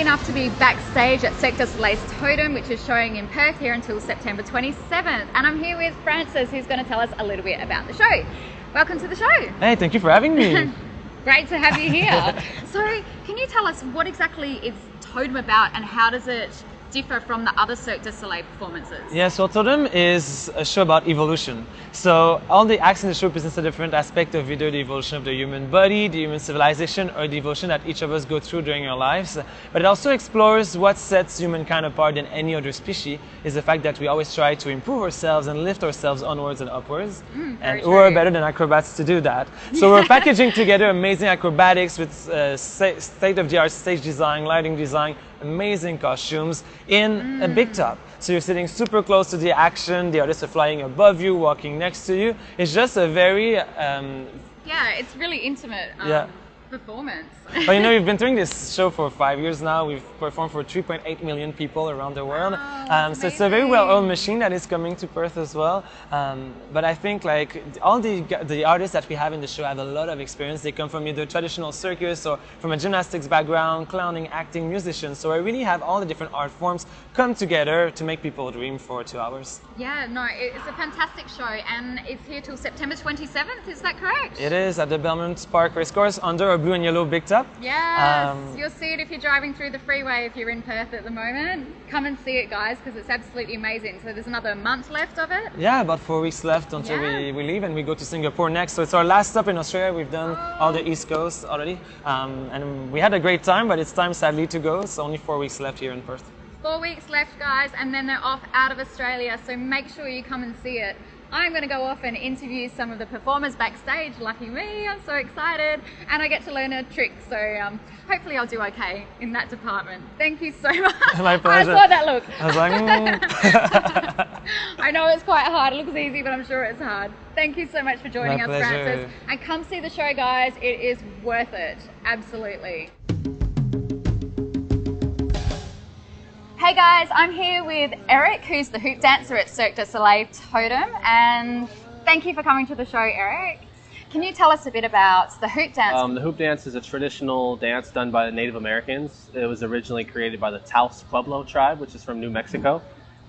lucky enough to be backstage at Cirque du Soleil's Totem, which is showing in Perth here until September 27th. And I'm here with Francis, who's going to tell us a little bit about the show. Welcome to the show. Hey, thank you for having me. Great to have you here. So, can you tell us what exactly is Totem about and how does it differ from the other Cirque du Soleil performances? Yeah, so Totem is a show about evolution. So all the acts in the show presents a different aspect of either the evolution of the human body, the human civilization, or the evolution that each of us go through during our lives. But it also explores what sets humankind apart than any other species, is the fact that we always try to improve ourselves and lift ourselves onwards and upwards. And who are better than acrobats to do that? So we're packaging together amazing acrobatics with state-of-the-art stage design, lighting design, amazing costumes in a big top. So you're sitting super close to the action, the artists are flying above you, walking next to you. It's just a very... yeah, it's really intimate performance. But you know, we've been doing this show for 5 years now. We've performed for 3.8 million people around the world. So it's a very well-oiled machine that is coming to Perth as well. But I think like all the artists that we have in the show have a lot of experience. They come from either traditional circus or from a gymnastics background, clowning, acting, musicians. So I really have all the different art forms come together to make people dream for 2 hours. Yeah, no, it's a fantastic show and it's here till September 27th, is that correct? It is at the Belmont Park Racecourse under a blue and yellow big top. Yes, you'll see it if you're driving through the freeway if you're in Perth at the moment. Come and see it, guys, because it's absolutely amazing. So there's another month left of it? Yeah, about 4 weeks left until we leave and we go to Singapore next. So it's our last stop in Australia. We've done all the East Coast already. And we had a great time, but it's time sadly to go. So only 4 weeks left here in Perth. 4 weeks left, guys, and then they're off out of Australia. So make sure you come and see it. I'm going to go off and interview some of the performers backstage. Lucky me, I'm so excited. And I get to learn a trick, so hopefully I'll do okay in that department. Thank you so much. My pleasure. I saw that look. I was like, I know it's quite hard. It looks easy, but I'm sure it's hard. Thank you so much for joining My us, pleasure. Francis. And come see the show, guys. It is worth it. Absolutely. Hey guys, I'm here with Eric, who's the hoop dancer at Cirque du Soleil Totem, and thank you for coming to the show, Eric. Can you tell us a bit about the hoop dance? The hoop dance is a traditional dance done by the Native Americans. It was originally created by the Taos Pueblo tribe, which is from New Mexico,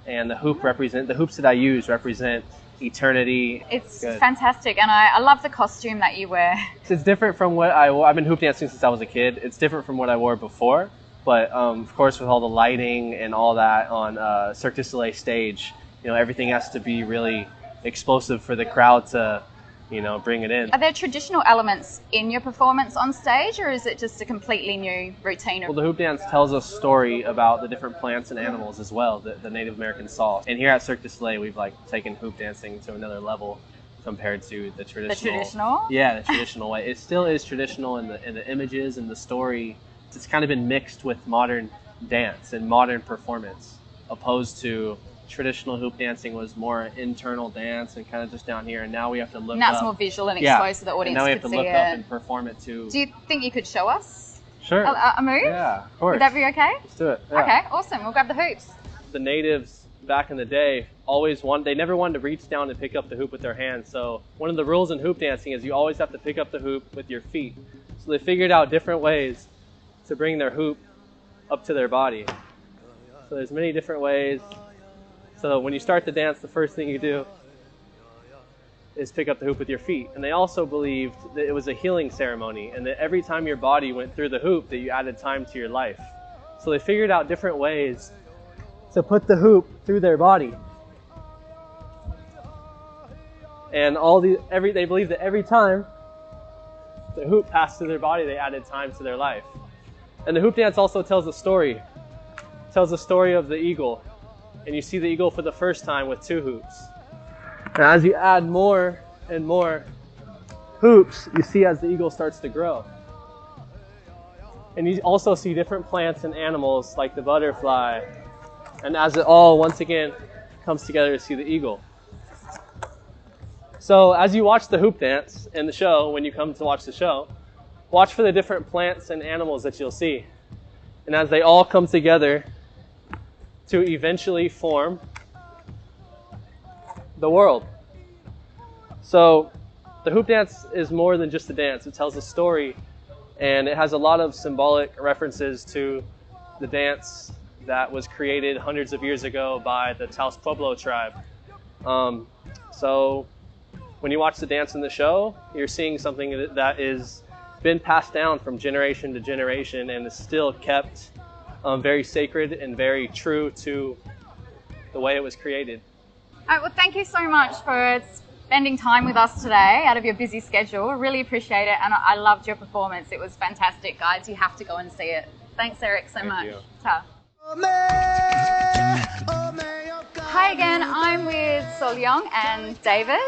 and the hoops that I use represent eternity. It's fantastic, and I love the costume that you wear. It's different from what I wore. I've been hoop dancing since I was a kid. It's different from what I wore before. But of course, with all the lighting and all that on Cirque du Soleil stage, you know, everything has to be really explosive for the crowd to, you know, bring it in. Are there traditional elements in your performance on stage, or is it just a completely new routine? Well, the hoop dance tells a story about the different plants and animals as well that the Native Americans saw. And here at Cirque du Soleil, we've like taken hoop dancing to another level compared to the traditional. The traditional? Yeah, the traditional way. It still is traditional in the images and the story. It's kind of been mixed with modern dance and modern performance, opposed to traditional hoop dancing was more internal dance and kind of just down here. And now we have to look and that's up. more visual and exposed so the audience and now we have could to look see up it. and perform it too. Do you think you could show us Sure. a move? Yeah, of course. Would that be okay? Let's do it. Yeah. Okay, awesome. We'll grab the hoops. The natives back in the day they never wanted to reach down and pick up the hoop with their hands. So one of the rules in hoop dancing is you always have to pick up the hoop with your feet. So they figured out different ways to bring their hoop up to their body. So there's many different ways. So when you start the dance, the first thing you do is pick up the hoop with your feet. And they also believed that it was a healing ceremony and that every time your body went through the hoop that you added time to your life. So they figured out different ways to put the hoop through their body. And they believed that every time the hoop passed through their body, they added time to their life. And the hoop dance also tells a story. It tells the story of the eagle. And you see the eagle for the first time with 2 hoops. And as you add more and more hoops, you see as the eagle starts to grow. And you also see different plants and animals like the butterfly. And as it all once again comes together to see the eagle. So as you watch the hoop dance in the show, when you come to watch the show, watch for the different plants and animals that you'll see. And as they all come together to eventually form the world. So the hoop dance is more than just a dance. It tells a story, and it has a lot of symbolic references to the dance that was created hundreds of years ago by the Taos Pueblo tribe. So when you watch the dance in the show, you're seeing something that is been passed down from generation to generation and is still kept very sacred and very true to the way it was created. All right, well, thank you so much for spending time with us today out of your busy schedule. Really appreciate it, and I loved your performance. It was fantastic, guys. You have to go and see it. Thanks, Eric, so much. You. Ta. Hi again, I'm with Sol Young and David.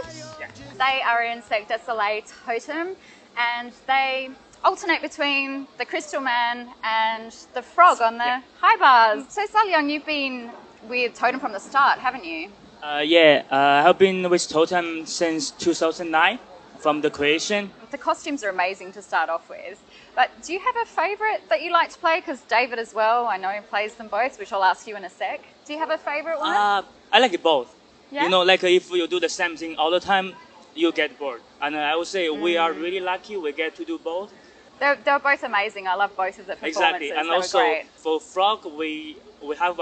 They are in Cirque du Soleil Totem, and they alternate between the Crystal Man and the Frog on the high bars. So Sol Young, you've been with Totem from the start, haven't you? I've been with Totem since 2009, from the creation. The costumes are amazing to start off with, but do you have a favourite that you like to play? Because David as well, I know he plays them both, which I'll ask you in a sec. Do you have a favourite one? I like it both. Yeah? You know, like if you do the same thing all the time, you get bored. And I would say we are really lucky we get to do both. They're both amazing. I love both of the performances. Exactly, and they were also great. for Frog, we have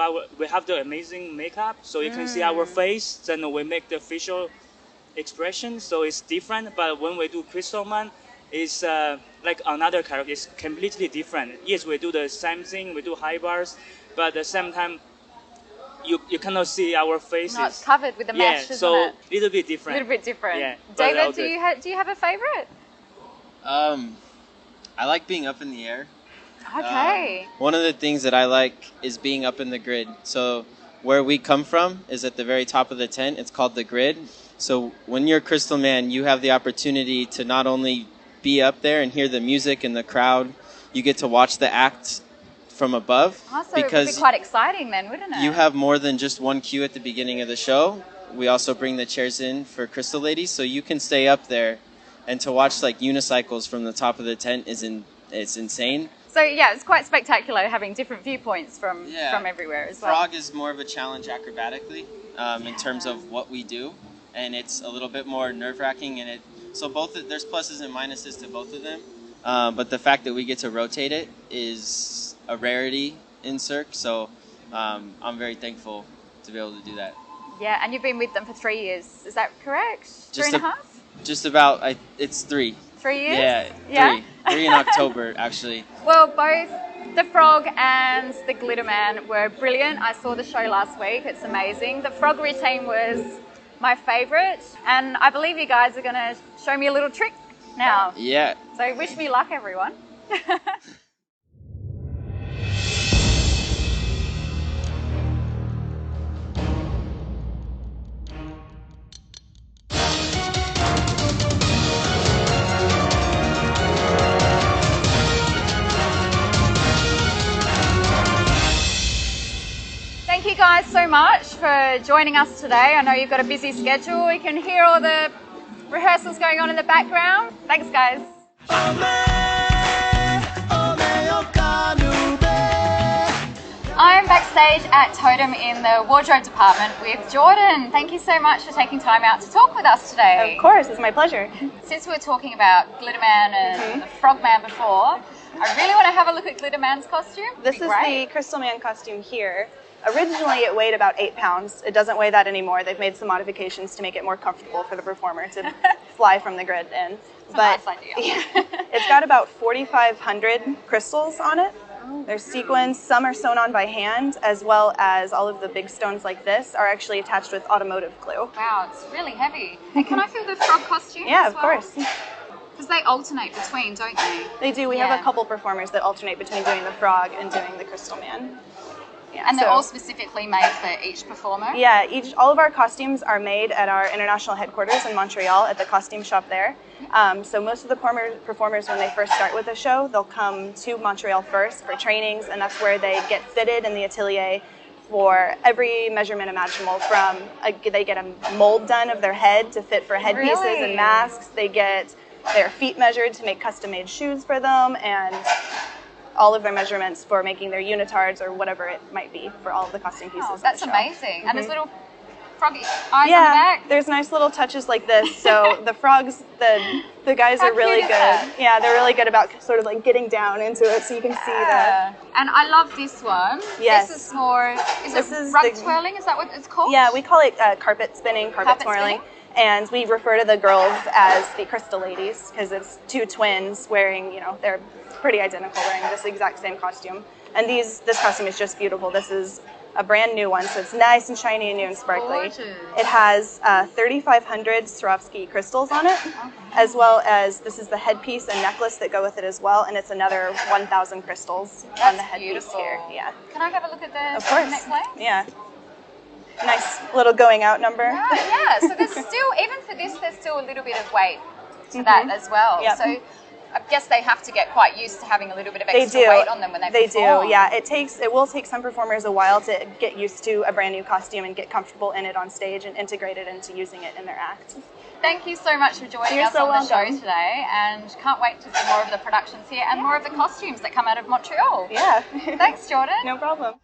the amazing makeup, so you can see our face. Then we make the facial expression, so it's different. But when we do Crystal Man, it's like another character. It's completely different. Yes, we do the same thing. We do high bars, but at the same time, you cannot see our faces. No, it's covered with the mesh, isn't so it? little bit different. A little bit different. Yeah, David, do you have a favourite? I like being up in the air. Okay. One of the things that I like is being up in the grid. So where we come from is at the very top of the tent. It's called the grid. So when you're Crystal Man, you have the opportunity to not only be up there and hear the music and the crowd, you get to watch the act from above. Oh, so it would be quite exciting then, wouldn't it? You have more than just one cue at the beginning of the show. We also bring the chairs in for Crystal Ladies, so you can stay up there, and to watch like unicycles from the top of the tent it's insane. So yeah, it's quite spectacular having different viewpoints from everywhere as well. Frog is more of a challenge acrobatically in terms of what we do, and it's a little bit more nerve-wracking. So there's pluses and minuses to both of them, but the fact that we get to rotate it is a rarity in Cirque. So I'm very thankful to be able to do that. Yeah, and you've been with them for 3 years. Is that correct? Just 3.5? Just about. It's 3. 3 years? Yeah, 3 in October, actually. Well, both the Frog and the Glitter Man were brilliant. I saw the show last week. It's amazing. The Frog routine was my favourite, and I believe you guys are going to show me a little trick now. Yeah. So wish me luck, everyone. Thank you guys so much for joining us today. I know you've got a busy schedule. You can hear all the rehearsals going on in the background. Thanks, guys. I'm backstage at Totem in the wardrobe department with Jordan. Thank you so much for taking time out to talk with us today. Of course, it's my pleasure. Since we were talking about Glitter Man and the Frog Man before, I really want to have a look at Glitter Man's costume. This is the Crystal Man costume here. Originally, it weighed about 8 pounds. It doesn't weigh that anymore. They've made some modifications to make it more comfortable for the performer to fly from the grid in. That's a nice idea. Yeah, it's got about 4,500 crystals on it. There's sequins. Some are sewn on by hand, as well as all of the big stones like this are actually attached with automotive glue. Wow, it's really heavy. And can I feel the frog costume? Yeah, as of course. Because they alternate between, don't they? They do. We have a couple performers that alternate between doing the frog and doing the Crystal Man. Yeah, and they're all specifically made for each performer? Yeah, all of our costumes are made at our international headquarters in Montreal at the costume shop there. So most of the performers, when they first start with a show, they'll come to Montreal first for trainings, and that's where they get fitted in the atelier for every measurement imaginable. They get a mold done of their head to fit for headpieces and masks. They get their feet measured to make custom-made shoes for them, and all of their measurements for making their unitards or whatever it might be for all of the costume pieces. Oh, that's amazing. And there's little froggy eyes on the Yeah, back. there's nice little touches like this. So the frogs, the guys How are really cute is good. that? Yeah, they're really good about sort of like getting down into it, so you can see that. And I love this one. Yes. This is more, This is rug the- twirling? Is that what it's called? Yeah, we call it carpet spinning, carpet twirling. spinning? And we refer to the girls as the Crystal Ladies because it's two twins wearing, they're pretty identical, wearing this exact same costume. And this costume is just beautiful. This is a brand new one, so it's nice and shiny and new and sparkly. Gorgeous. It has 3,500 Swarovski crystals on it, as well as this is the headpiece and necklace that go with it as well, and it's another 1,000 crystals on the headpiece beautiful. here. Yeah, Can I have a look at the of course. necklace? Yeah. Nice little going out number. Yeah, so there's still, even for this, there's still a little bit of weight to that as well. Yep. So I guess they have to get quite used to having a little bit of They extra do. weight on them when they perform. do, yeah. It will take some performers a while to get used to a brand new costume and get comfortable in it on stage and integrate it into using it in their act. Thank you so much for joining You're us so on the show welcome. today, and can't wait to see more of the productions here and more of the costumes that come out of Montreal. Yeah. Thanks, Jordan. No problem.